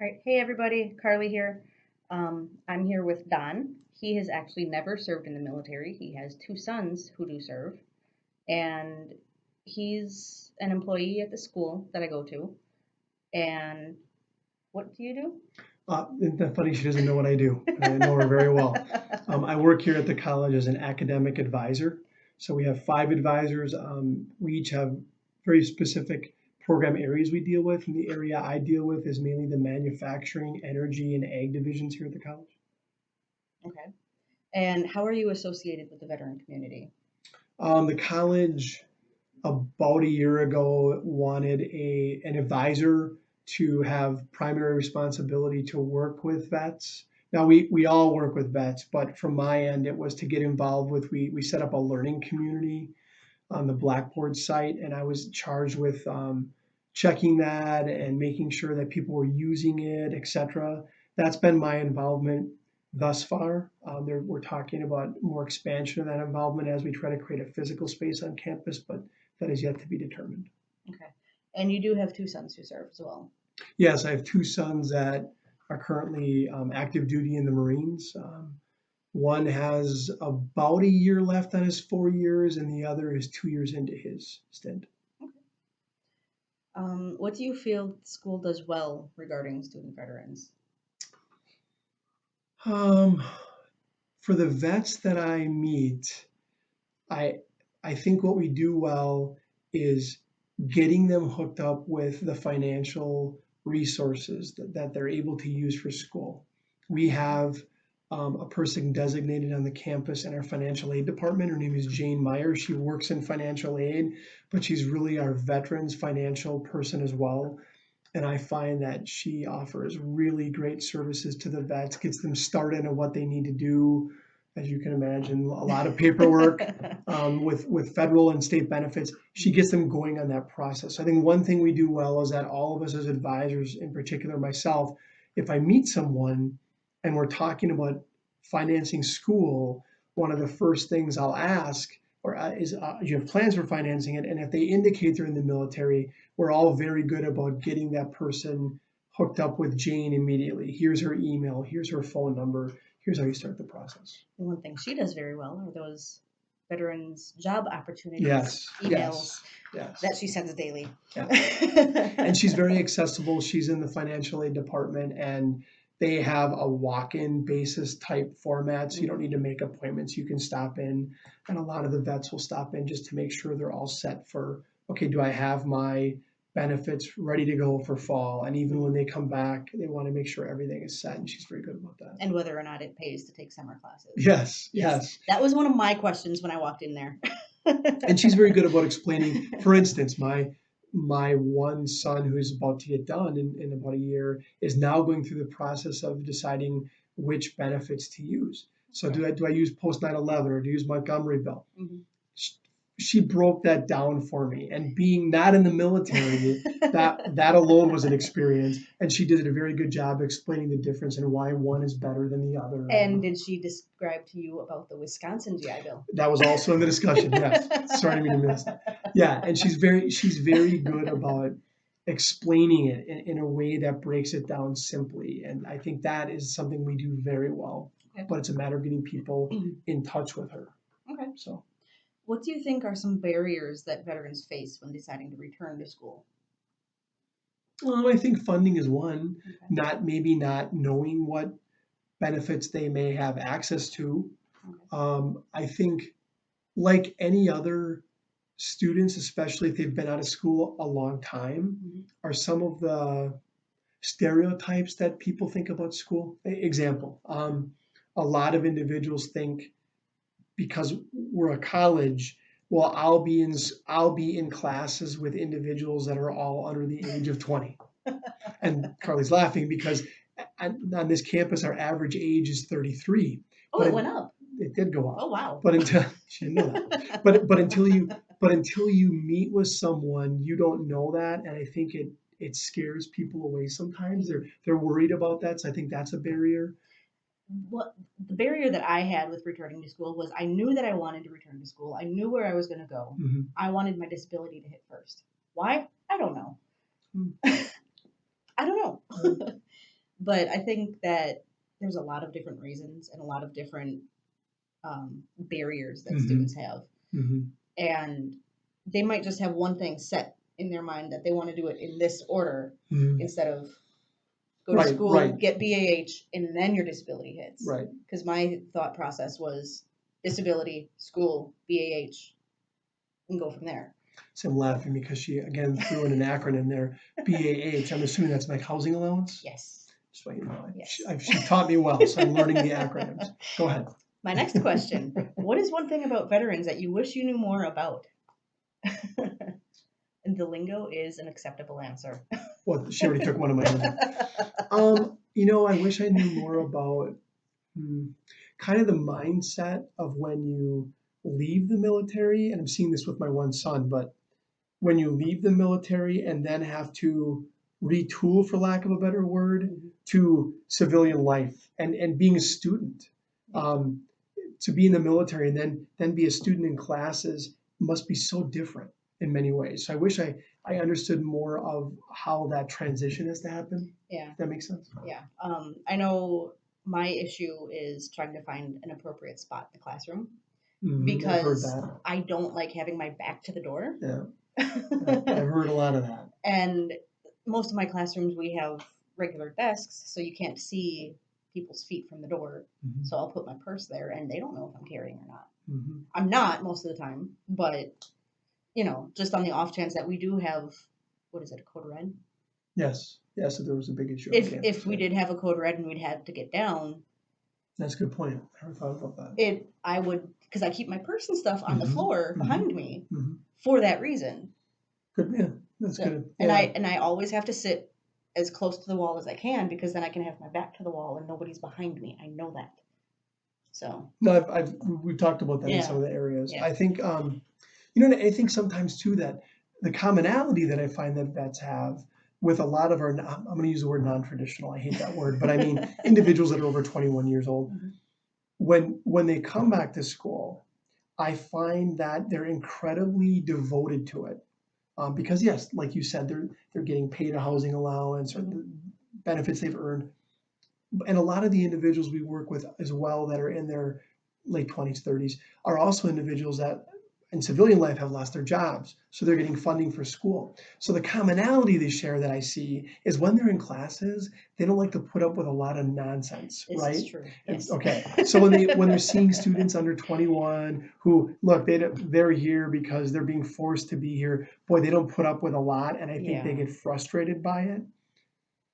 All right. Hey, everybody. Carly here. I'm here with Don. He has actually never served in the military. He has two sons who do serve, and he's an employee at the school that I go to. And what do you Isn't that funny? She doesn't know what I do. I know her very well. do? I work here at the college as an academic advisor. So we have 5 advisors. We each have very specific program areas we deal with. And the area I deal with is mainly the manufacturing, energy, and ag divisions here at the college. Okay. And how are you associated with the veteran community? The college about a year ago wanted an advisor to have primary responsibility to work with vets. Now we all work with vets, but from my end, it was to get involved with. We set up a learning community on the Blackboard site, and I was charged with checking that and making sure that people were using it, etc. That's been my involvement thus far. We're talking about more expansion of that involvement as we try to create a physical space on campus, but that is yet to be determined. Okay. And you do have two sons who serve as well. Yes, I have 2 sons that are currently active duty in the Marines. One has about a year left on his 4 years, and the other is 2 years into his stint. What do you feel the school does well regarding student veterans? Um, for the vets that I meet, I I think what we do well is getting them hooked up with the financial resources that they're able to use for school. We have a person designated on the campus in our financial aid department. Her name is Jane Meyer. She works in financial aid, but she's really our veterans financial person as well. And I find that she offers really great services to the vets, gets them started on what they need to do. As you can imagine, a lot of paperwork with federal and state benefits. She gets them going on that process. I think one thing we do well is that all of us as advisors, in particular myself, if I meet someone and we're talking about financing school, one of the first things I'll ask do you have plans for financing it? And if they indicate they're in the military, we're all very good about getting that person hooked up with Jane immediately. Here's her email, here's her phone number, here's how you start the process. One thing she does very well are those veterans job opportunities Yes, emails yes, that she sends daily. yeah. And she's very accessible. She's in the financial aid department, and they have a walk-in basis type format, so you don't need to make appointments. You can stop in, and a lot of the vets will stop in just to make sure they're all set for, okay, do I have my benefits ready to go for fall? And even when they come back, they want to make sure everything is set, and she's very good about that. And whether or not it pays to take summer classes. Yes. That was one of my questions when I walked in there. And she's very good about explaining. For instance, my one son who's about to get done in about a year is now going through the process of deciding which benefits to use. So do I use post 9/11 or do I use Montgomery Bill? Mhm. She broke that down for me. And being not in the military, that alone was an experience. And she did a very good job explaining the difference and why one is better than the other. And did she describe to you about the Wisconsin GI Bill? That was also in the discussion. Yes. Sorry to miss that. Yeah, and she's very good about explaining it in a way that breaks it down simply. And I think that is something we do very well. Okay. But it's a matter of getting people in touch with her. Okay. So What do you think are some barriers that veterans face when deciding to return to school? I think funding is one. Okay. Not knowing what benefits they may have access to. Okay. I think like any other students, especially if they've been out of school a long time, Mhm. are some of the stereotypes that people think about school. Example, a lot of individuals think because we're a college, well, I'll be in classes with individuals that are all under the age of 20. And Carly's laughing because on this campus, our average age is 33. Oh, But it went up. it did go up. Oh, wow. But until she didn't know that. But until you meet with someone, you don't know that, and I think it scares people away sometimes. They're worried about that, so I think that's a barrier. What the barrier that I had with returning to school was I knew that I wanted to return to school. I knew where I was going to go. Mhm. I wanted my disability to hit first. Why? I don't know. Mm. I don't know. But I think that there's a lot of different reasons and a lot of different barriers that Hmm. students have. Hmm. And they might just have one thing set in their mind that they want to do it in this order Hmm. instead of go to Right, school, right, get BAH, and then your disability hits. right. Because my thought process was disability, school, BAH, and go from there. So I'm laughing because she again threw in an acronym there, BAH. I'm assuming that's like housing allowance. Yes. Just so you know, Yes. she taught me well, so I'm learning the acronyms. Go ahead. My next question: what is one thing about veterans that you wish you knew more about? And the lingo is an acceptable answer. Well, she already took one of mine. I wish I knew more about kind of the mindset of when you leave the military, and I'm seeing this with my one son, but when you leave the military and then have to retool, for lack of a better word, to civilian life and being a student. Um, to be in the military and then be a student in classes must be so different in many ways. So I wish I understood more of how that transition has to happen. Yeah. If that makes sense. Yeah. I know my issue is trying to find an appropriate spot in the classroom I've heard because that. I don't like having my back to the door. Yeah, I've heard a lot of that. And most of my classrooms, we have regular desks, so you can't see people's feet from the door. Mhm. So I'll put my purse there, and they don't know if I'm carrying or not. Mhm. I'm not most of the time, but just on the off chance that we do have, what is it, a code red? Yes, yes. So there was a big issue on If campus. we Right? did have a code red and we'd have to get down, That's a good point. I never thought about that. I would, because I keep my purse and stuff on the Mhm. floor Mhm. behind me Mhm. for that reason. Good, yeah, that's So, good. and Yeah. I always have to sit as close to the wall as I can because then I can have my back to the wall and nobody's behind me. I know that. So, No, we've talked about that in some yeah, of the areas. yeah. I think, and I think sometimes too that the commonality that I find that vets have with a lot of our, I'm going to use the word non-traditional. I hate that word, but I mean individuals that are over 21 years old. Mhm. When they come back to school, I find that they're incredibly devoted to it. Because yes, like you said, they're getting paid a housing allowance or the benefits they've earned. And a lot of the individuals we work with as well that are in their late 20s, 30s are also individuals that in civilian life have lost their jobs. So they're getting funding for school. So the commonality they share that I see is when they're in classes, they don't like to put up with a lot of nonsense, This right? is true. Yes. Okay. So when they're seeing students under 21 who look, they're here because they're being forced to be here, boy, they don't put up with a lot. And I think they get frustrated by it.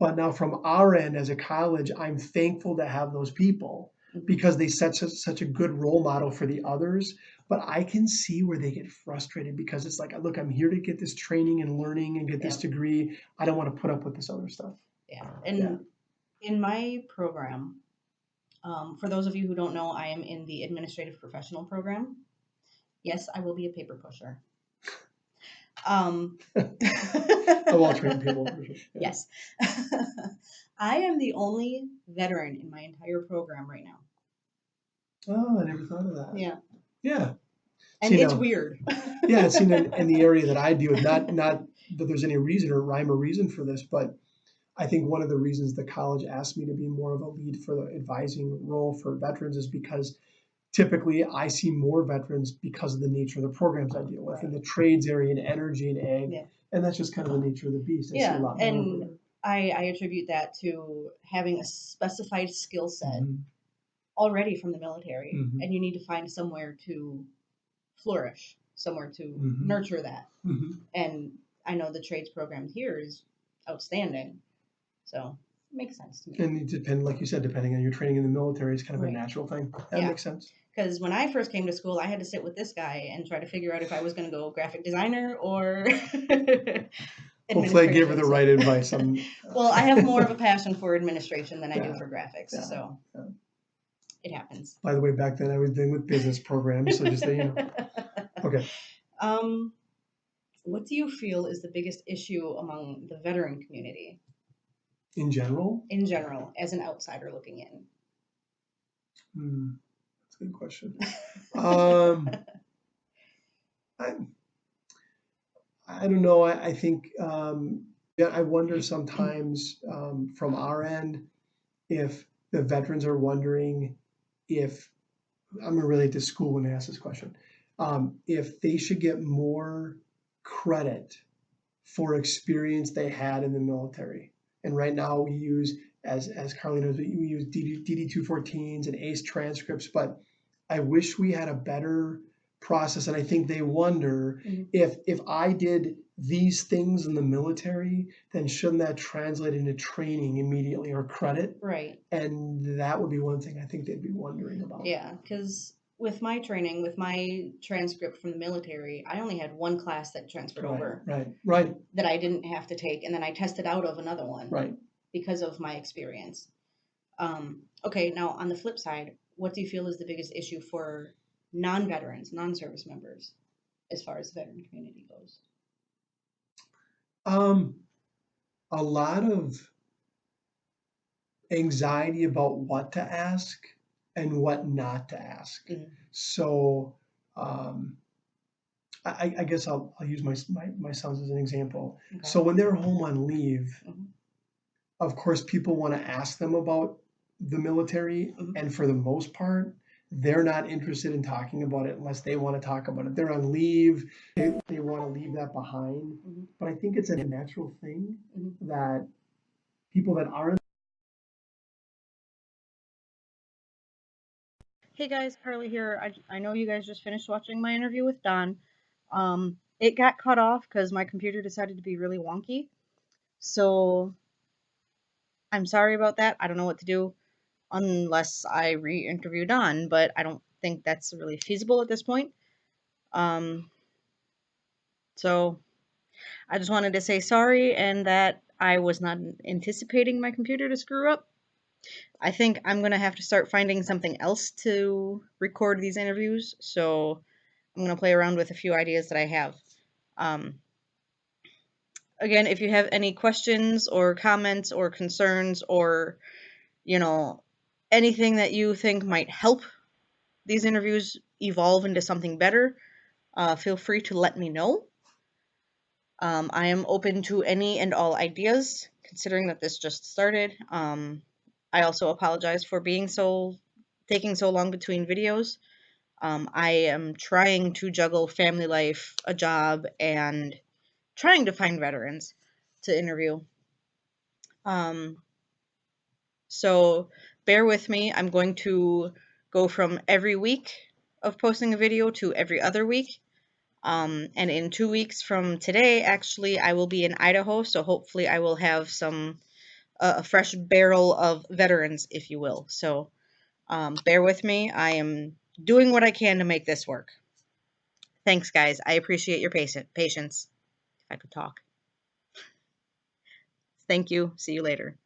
But now from our end as a college, I'm thankful to have those people because they set such a good role model for the others. But I can see where they get frustrated because it's like, look, I'm here to get this training and learning and get this degree. I don't want to put up with this other stuff. Yeah. And in my program, for those of you who don't know, I am in the administrative professional program. Yes, I will be a paper pusher. Of all trained people. For sure. Yeah. Yes. I am the only veteran in my entire program right now. Oh, I never thought of that. Yeah. Yeah. And it's weird. Yeah, it's in the area that I deal with. Not that there's any reason or rhyme or reason for this, but I think one of the reasons the college asked me to be more of a lead for the advising role for veterans is because typically I see more veterans because of the nature of the programs I deal with in the trades area and energy and ag. Yeah. And that's just kind of the nature of the beast. I see a lot more. And I attribute that to having a specified skill set already from the military, and you need to find somewhere to flourish, somewhere to nurture that. And I know the trades program here is outstanding, so it makes sense to me. And it depends, like you said, depending on your training in the military, it's kind of a natural thing. That makes sense. Because when I first came to school, I had to sit with this guy and try to figure out if I was going to go graphic designer or Hopefully, I gave her the right advice. Well, I have more of a passion for administration than I do for graphics, so it happens. By the way, back then I was dealing with business programs, so just so you know. Okay. What do you feel is the biggest issue among the veteran community? In general? In general, as an outsider looking in. That's a good question. I don't know. I think I wonder sometimes from our end, if the veterans are wondering if, I'm gonna relate to school when they ask this question, if they should get more credit for experience they had in the military. And right now we use, as Carly knows, we use DD-214s and ACE transcripts, but I wish we had a better process. And I think they wonder if I did these things in the military, then shouldn't that translate into training immediately or credit? Right. And that would be one thing I think they'd be wondering about. Yeah, because with my training, with my transcript from the military, I only had one class that transferred over Right. that I didn't have to take, and then I tested out of another one Right. because of my experience. Okay, now on the flip side, what do you feel is the biggest issue for non-veterans, non-service members, as far as the veteran community goes? A lot of anxiety about what to ask and what not to ask. So I guess I'll use my sons as an example. Okay. So when they're home on leave, of course, people want to ask them about the military, and for the most part, they're not interested in talking about it unless they want to talk about it. They're on leave, they want to leave that behind. But I think it's a natural thing that people that aren't. Hey guys, Carly here. I know you guys just finished watching my interview with Don. It got cut off because my computer decided to be really wonky. So I'm sorry about that. I don't know what to do unless I re-interview Don, but I don't think that's really feasible at this point. So I just wanted to say sorry and that I was not anticipating my computer to screw up. I think I'm going to have to start finding something else to record these interviews, so I'm going to play around with a few ideas that I have. Again, if you have any questions or comments or concerns or, anything that you think might help these interviews evolve into something better, feel free to let me know. I am open to any and all ideas, considering that this just started. I also apologize for taking so long between videos. I am trying to juggle family life, a job, and trying to find veterans to interview. So bear with me. I'm going to go from every week of posting a video to every other week. And in 2 weeks from today, actually, I will be in Idaho, so hopefully I will have a fresh barrel of veterans, if you will. So bear with me. I am doing what I can to make this work. Thanks, guys. I appreciate your patience. If I could talk. Thank you. See you later.